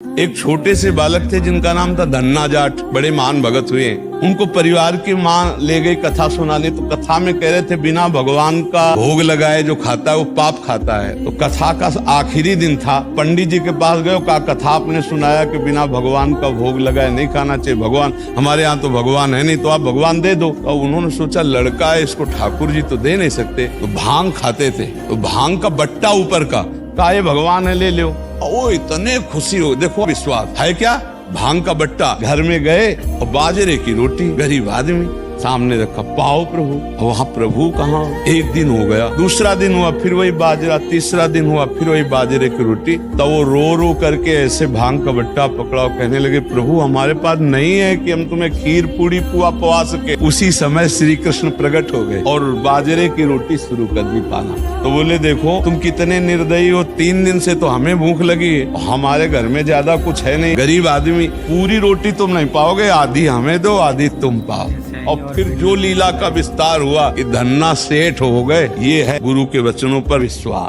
एक छोटे से बालक थे जिनका नाम था धन्ना जाट, बड़े महान भगत हुए। उनको परिवार की माँ ले गई कथा सुनाने, तो कथा में कह रहे थे बिना भगवान का भोग लगाए जो खाता है वो पाप खाता है। तो कथा का आखिरी दिन था, पंडित जी के पास गए, कहा कथा आपने सुनाया कि बिना भगवान का भोग लगाए नहीं खाना चाहिए, भगवान हमारे यहाँ तो भगवान है नहीं, तो आप भगवान दे दो। और उन्होंने सोचा लड़का है, इसको ठाकुर जी तो दे नहीं सकते, तो भांग खाते थे, तो भांग का बट्टा ऊपर का, कहा ये भगवान है ले लो। ओ इतने खुशी हो, देखो विश्वास है क्या, भांग का बट्टा। घर में गए और बाजरे की रोटी, गरीब आदमी सामने रखा, पाओ प्रभु। वहाँ प्रभु कहाँ। एक दिन हो गया, दूसरा दिन हुआ, फिर वही बाजरा, तीसरा दिन हुआ, फिर वही बाजरे की रोटी। तब वो रो करके ऐसे भांग का बट्टा पकड़ा और कहने लगे प्रभु हमारे पास नहीं है कि हम तुम्हें खीर पूड़ी पुआ पवा सके। उसी समय श्री कृष्ण प्रकट हो गए और बाजरे की रोटी शुरू कर दी पाना। तो बोले देखो तुम कितने निर्दयी हो, 3 दिन से तो हमें भूख लगी है, हमारे घर में ज्यादा कुछ है नहीं, गरीब आदमी, पूरी रोटी तुम नहीं पाओगे, आधी हमें दो आधी तुम पाओ। और फिर जो लीला का विस्तार हुआ कि धन्ना सेठ हो गए। ये है गुरु के वचनों पर विश्वास।